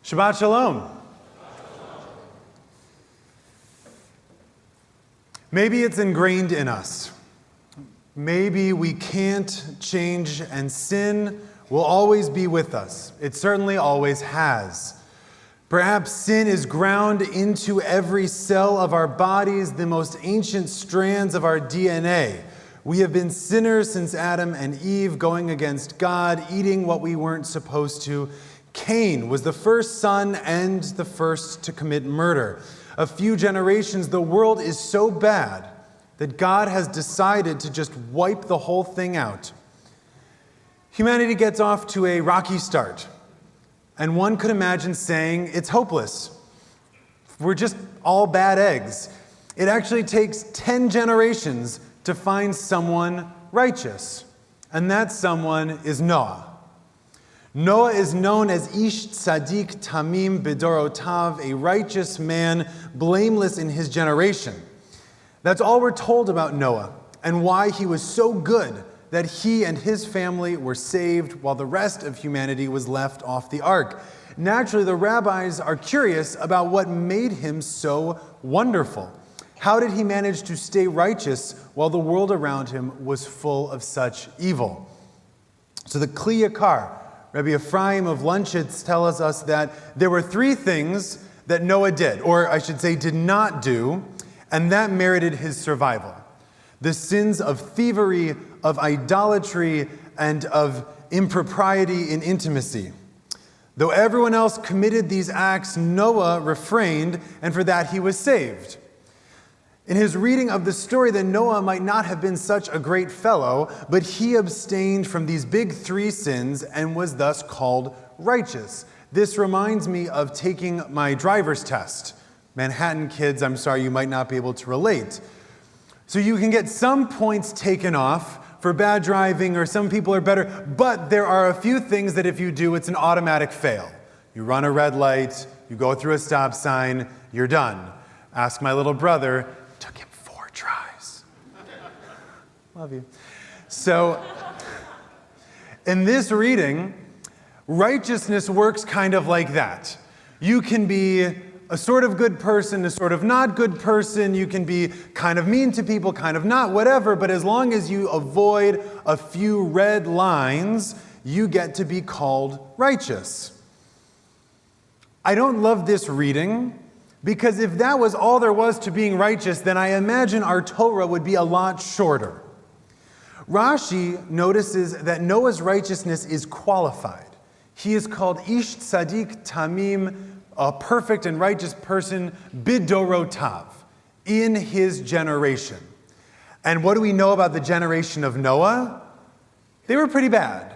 Shabbat Shalom. Maybe it's ingrained in us. Maybe we can't change and sin will always be with us. It certainly always has. Perhaps sin is ground into every cell of our bodies, the most ancient strands of our DNA. We have been sinners since Adam and Eve, going against God, eating what we weren't supposed to. Cain was the first son and the first to commit murder. A few generations, the world is so bad that God has decided to just wipe the whole thing out. Humanity gets off to a rocky start, and one could imagine saying it's hopeless. We're just all bad eggs. It actually takes 10 generations to find someone righteous, and that someone is Noah. Noah is known as Ish Tzadik Tamim Bidorotav, a righteous man, blameless in his generation. That's all we're told about Noah and why he was so good that he and his family were saved while the rest of humanity was left off the ark. Naturally, the rabbis are curious about what made him so wonderful. How did he manage to stay righteous while the world around him was full of such evil? So the Kli Yakar, Rabbi Ephraim of Lunchitz, tells us that there were three things that Noah did, or I should say did not do, and that merited his survival. The sins of thievery, of idolatry, and of impropriety in intimacy. Though everyone else committed these acts, Noah refrained, and for that he was saved. In his reading of the story, that Noah might not have been such a great fellow, but he abstained from these big three sins and was thus called righteous. This reminds me of taking my driver's test. Manhattan kids, I'm sorry, you might not be able to relate. So you can get some points taken off for bad driving, or some people are better, but there are a few things that if you do, it's an automatic fail. You run a red light, you go through a stop sign, you're done. Ask my little brother. Took him 4 tries. Love you. So, in this reading, righteousness works kind of like that. You can be a sort of good person, a sort of not good person. You can be kind of mean to people, kind of not, whatever. But as long as you avoid a few red lines, you get to be called righteous. I don't love this reading, because if that was all there was to being righteous, then I imagine our Torah would be a lot shorter. Rashi notices that Noah's righteousness is qualified. He is called Ish Tzadik Tamim, a perfect and righteous person, Bidorotav, in his generation. And what do we know about the generation of Noah? They were pretty bad.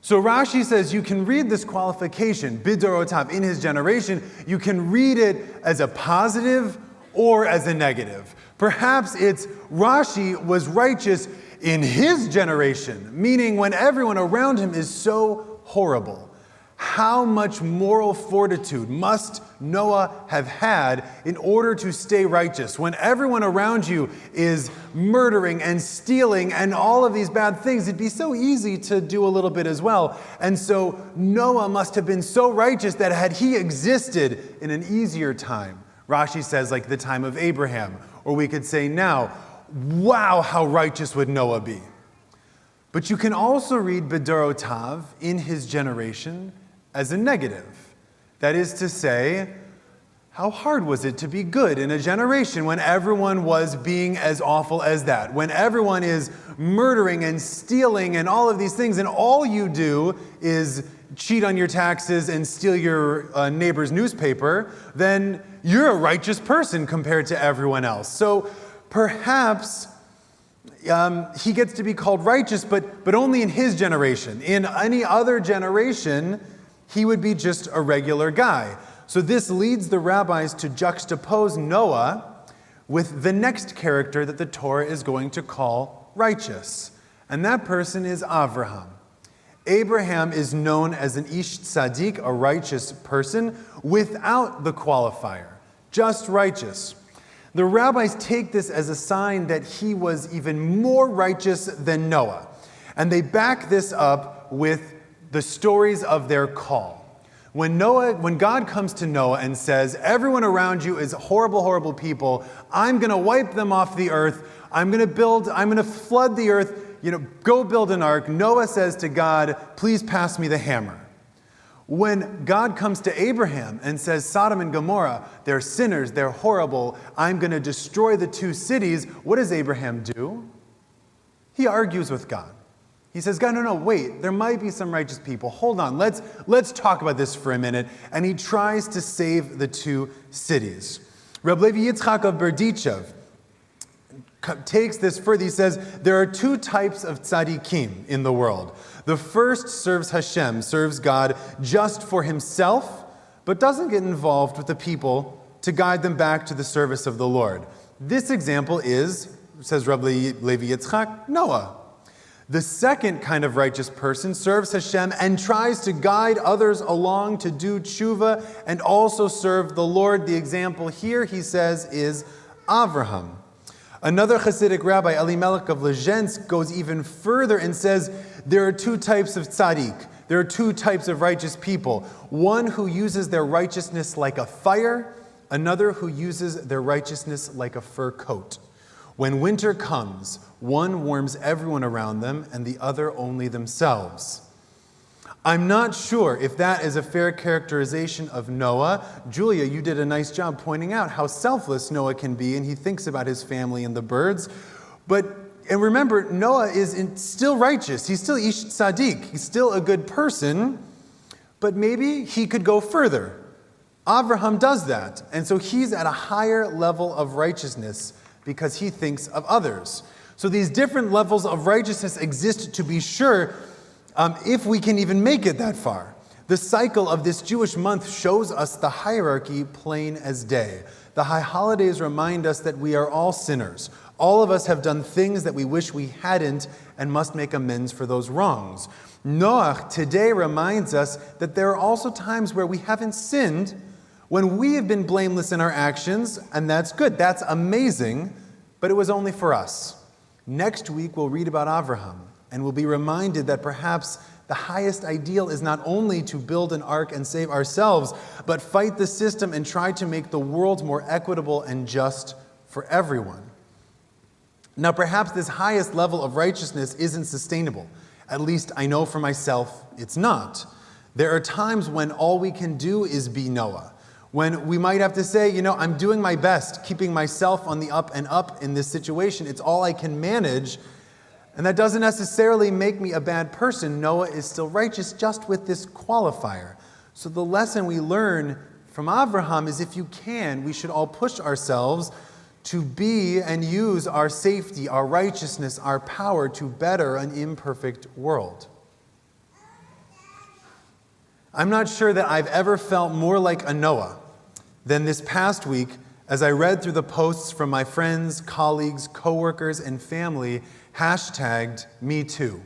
So Rashi says you can read this qualification, Bidorotav, in his generation, you can read it as a positive or as a negative. Perhaps it's Rashi was righteous in his generation, meaning when everyone around him is so horrible. How much moral fortitude must Noah have had in order to stay righteous when everyone around you is murdering and stealing and all of these bad things? It'd be so easy to do a little bit as well. And so Noah must have been so righteous that had he existed in an easier time, Rashi says like the time of Abraham, or we could say now, wow, how righteous would Noah be? But you can also read Bidorotav, in his generation, as a negative. That is to say, how hard was it to be good in a generation when everyone was being as awful as that? When everyone is murdering and stealing and all of these things, and all you do is cheat on your taxes and steal your neighbor's newspaper, then you're a righteous person compared to everyone else. So perhaps he gets to be called righteous, but only in his generation. In any other generation, he would be just a regular guy. So this leads the rabbis to juxtapose Noah with the next character that the Torah is going to call righteous. And that person is Avraham. Abraham is known as an Ish Tzadik, a righteous person, without the qualifier, just righteous. The rabbis take this as a sign that he was even more righteous than Noah. And they back this up with the stories of their call. When God comes to Noah and says, everyone around you is horrible, horrible people, I'm going to wipe them off the earth, I'm going to flood the earth, go build an ark, Noah says to God, please pass me the hammer. When God comes to Abraham and says, Sodom and Gomorrah, they're sinners, they're horrible, I'm going to destroy the two cities, what does Abraham do? He argues with God. He says, God, no, wait, there might be some righteous people. Hold on, let's talk about this for a minute. And he tries to save the two cities. Rabbi Yitzchak of Berdichev takes this further. He says, there are two types of tzaddikim in the world. The first serves Hashem, serves God just for himself, but doesn't get involved with the people to guide them back to the service of the Lord. This example is, says Rabbi Levi Yitzchak, Noah. The second kind of righteous person serves Hashem and tries to guide others along to do tshuva and also serve the Lord. The example here, he says, is Avraham. Another Hasidic rabbi, Elimelech of Lezhensk, goes even further and says there are two types of tzaddik. There are two types of righteous people. One who uses their righteousness like a fire, another who uses their righteousness like a fur coat. When winter comes, one warms everyone around them and the other only themselves. I'm not sure if that is a fair characterization of Noah. Julia, you did a nice job pointing out how selfless Noah can be, and he thinks about his family and the birds. And remember, Noah is still righteous. He's still ish tzaddik. He's still a good person, but maybe he could go further. Avraham does that, and so he's at a higher level of righteousness because he thinks of others. So these different levels of righteousness exist, to be sure, if we can even make it that far. The cycle of this Jewish month shows us the hierarchy plain as day. The high holidays remind us that we are all sinners. All of us have done things that we wish we hadn't and must make amends for those wrongs. Noach today reminds us that there are also times where we haven't sinned, when we have been blameless in our actions, and that's good, that's amazing, but it was only for us. Next week we'll read about Avraham, and we'll be reminded that perhaps the highest ideal is not only to build an ark and save ourselves, but fight the system and try to make the world more equitable and just for everyone. Now, perhaps this highest level of righteousness isn't sustainable. At least I know for myself it's not. There are times when all we can do is be Noah. When we might have to say, I'm doing my best, keeping myself on the up and up in this situation. It's all I can manage. And that doesn't necessarily make me a bad person. Noah is still righteous just with this qualifier. So the lesson we learn from Avraham is, if you can, we should all push ourselves to be and use our safety, our righteousness, our power to better an imperfect world. I'm not sure that I've ever felt more like a Noah than this past week as I read through the posts from my friends, colleagues, coworkers, and family hashtagged #MeToo.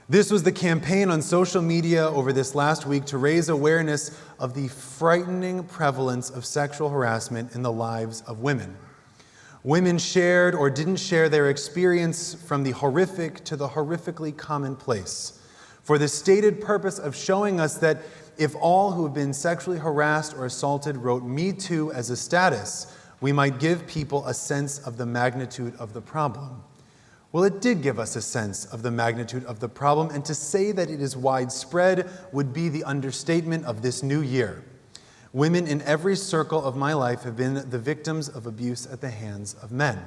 This was the campaign on social media over this last week to raise awareness of the frightening prevalence of sexual harassment in the lives of women. Women shared or didn't share their experience from the horrific to the horrifically commonplace, for the stated purpose of showing us that if all who have been sexually harassed or assaulted wrote "Me Too" as a status, we might give people a sense of the magnitude of the problem. Well, it did give us a sense of the magnitude of the problem, and to say that it is widespread would be the understatement of this new year. Women in every circle of my life have been the victims of abuse at the hands of men.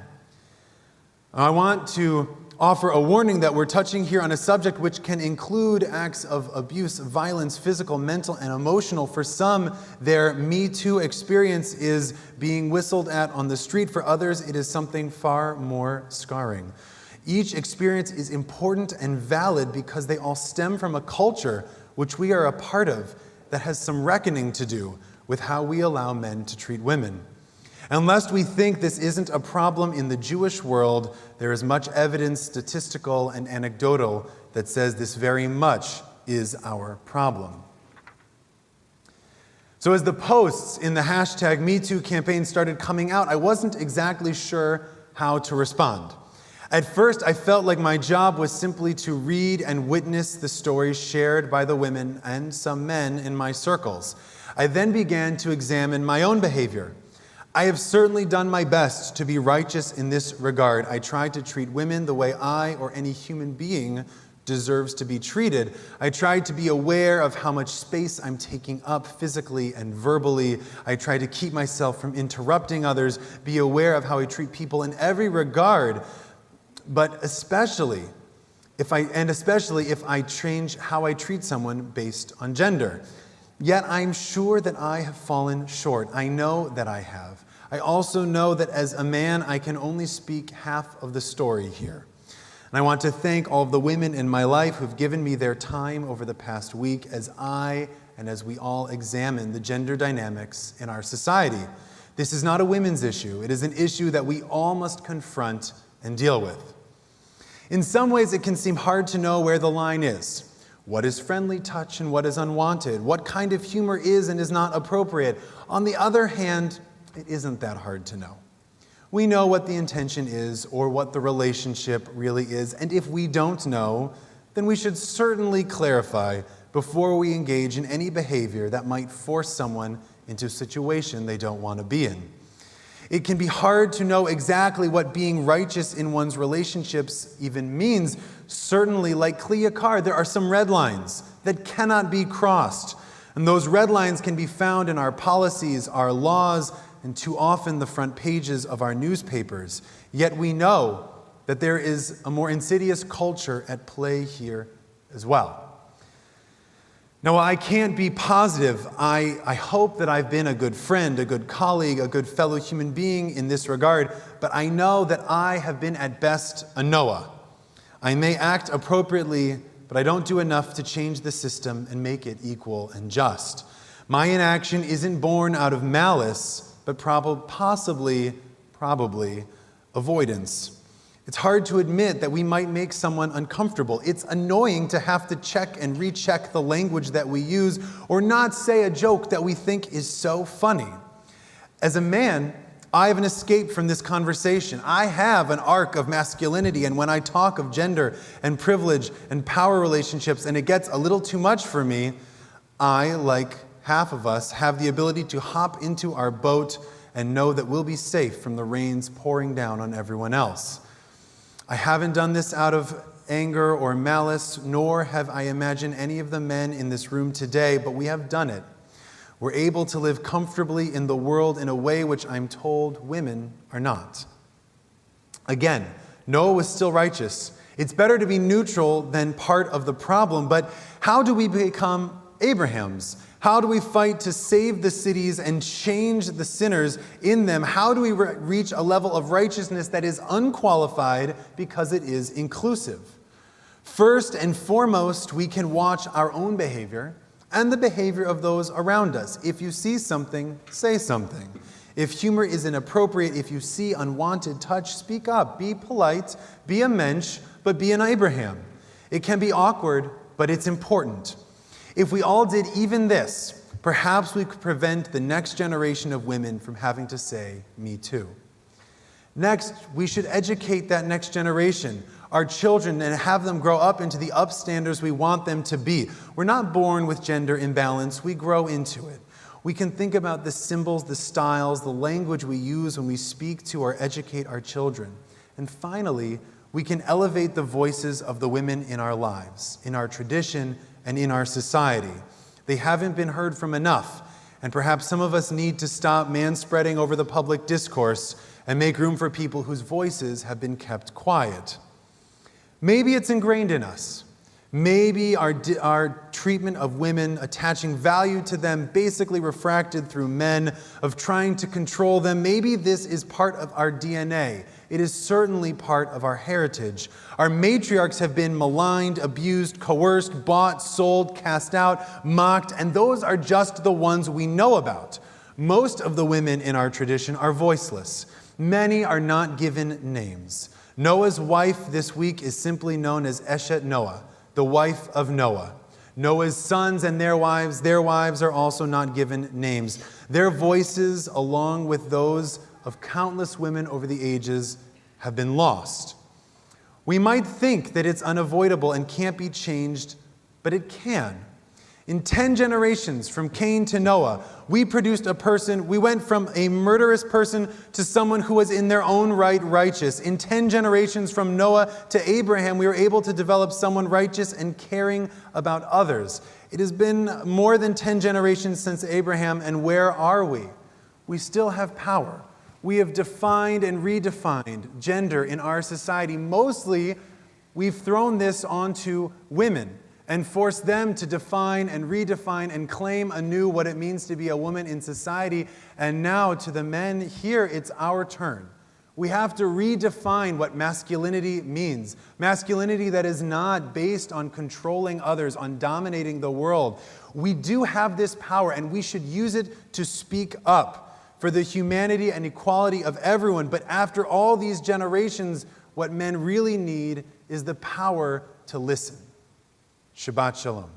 I want to offer a warning that we're touching here on a subject which can include acts of abuse, violence, physical, mental, and emotional. For some, their Me Too experience is being whistled at on the street. For others, it is something far more scarring. Each experience is important and valid because they all stem from a culture which we are a part of that has some reckoning to do with how we allow men to treat women. And lest we think this isn't a problem in the Jewish world, there is much evidence, statistical and anecdotal, that says this very much is our problem. So as the posts in the #MeToo campaign started coming out, I wasn't exactly sure how to respond. At first, I felt like my job was simply to read and witness the stories shared by the women and some men in my circles. I then began to examine my own behavior. I have certainly done my best to be righteous in this regard. I tried to treat women the way I or any human being deserves to be treated. I tried to be aware of how much space I'm taking up physically and verbally. I tried to keep myself from interrupting others, be aware of how I treat people in every regard, but especially if I change how I treat someone based on gender. Yet I'm sure that I have fallen short. I know that I have. I also know that as a man, I can only speak half of the story here. And I want to thank all of the women in my life who've given me their time over the past week as I and as we all examine the gender dynamics in our society. This is not a women's issue. It is an issue that we all must confront and deal with. In some ways, it can seem hard to know where the line is. What is friendly touch and what is unwanted? What kind of humor is and is not appropriate? On the other hand, it isn't that hard to know. We know what the intention is or what the relationship really is, and if we don't know, then we should certainly clarify before we engage in any behavior that might force someone into a situation they don't want to be in. It can be hard to know exactly what being righteous in one's relationships even means. Certainly, like Clea Carr, there are some red lines that cannot be crossed. And those red lines can be found in our policies, our laws, and too often the front pages of our newspapers. Yet we know that there is a more insidious culture at play here as well. Now, I can't be positive. I hope that I've been a good friend, a good colleague, a good fellow human being in this regard, but I know that I have been at best a Noah. I may act appropriately, but I don't do enough to change the system and make it equal and just. My inaction isn't born out of malice, but probably avoidance. It's hard to admit that we might make someone uncomfortable. It's annoying to have to check and recheck the language that we use or not say a joke that we think is so funny. As a man, I haven't escaped from this conversation. I have an arc of masculinity, and when I talk of gender and privilege and power relationships and it gets a little too much for me, I, like half of us, have the ability to hop into our boat and know that we'll be safe from the rains pouring down on everyone else. I haven't done this out of anger or malice, nor have I imagined any of the men in this room today, but we have done it. We're able to live comfortably in the world in a way which I'm told women are not. Again, Noah was still righteous. It's better to be neutral than part of the problem, but how do we become Abrahams? How do we fight to save the cities and change the sinners in them? How do we reach a level of righteousness that is unqualified because it is inclusive? First and foremost, we can watch our own behavior and the behavior of those around us. If you see something, say something. If humor is inappropriate, if you see unwanted touch, speak up. Be polite, be a mensch, but be an Abraham. It can be awkward, but it's important. If we all did even this, perhaps we could prevent the next generation of women from having to say, "Me too." Next, we should educate that next generation, our children, and have them grow up into the upstanders we want them to be. We're not born with gender imbalance, we grow into it. We can think about the symbols, the styles, the language we use when we speak to or educate our children. And finally, we can elevate the voices of the women in our lives, in our tradition, and in our society. They haven't been heard from enough, and perhaps some of us need to stop manspreading over the public discourse and make room for people whose voices have been kept quiet. Maybe it's ingrained in us. Maybe our treatment of women, attaching value to them, basically refracted through men, of trying to control them. Maybe this is part of our DNA. It is certainly part of our heritage. Our matriarchs have been maligned, abused, coerced, bought, sold, cast out, mocked, and those are just the ones we know about. Most of the women in our tradition are voiceless. Many are not given names. Noah's wife this week is simply known as Eshet Noah, the wife of Noah. Noah's sons and their wives are also not given names. Their voices, along with those of countless women over the ages, have been lost. We might think that it's unavoidable and can't be changed, but it can. In 10 generations from Cain to Noah, we produced a person, we went from a murderous person to someone who was in their own right righteous. In 10 generations from Noah to Abraham, we were able to develop someone righteous and caring about others. It has been more than 10 generations since Abraham, and where are we? We still have power. We have defined and redefined gender in our society. Mostly, we've thrown this onto women and force them to define and redefine and claim anew what it means to be a woman in society. And now to the men, here it's our turn. We have to redefine what masculinity means. Masculinity that is not based on controlling others, on dominating the world. We do have this power, and we should use it to speak up for the humanity and equality of everyone. But after all these generations, what men really need is the power to listen. Shabbat Shalom.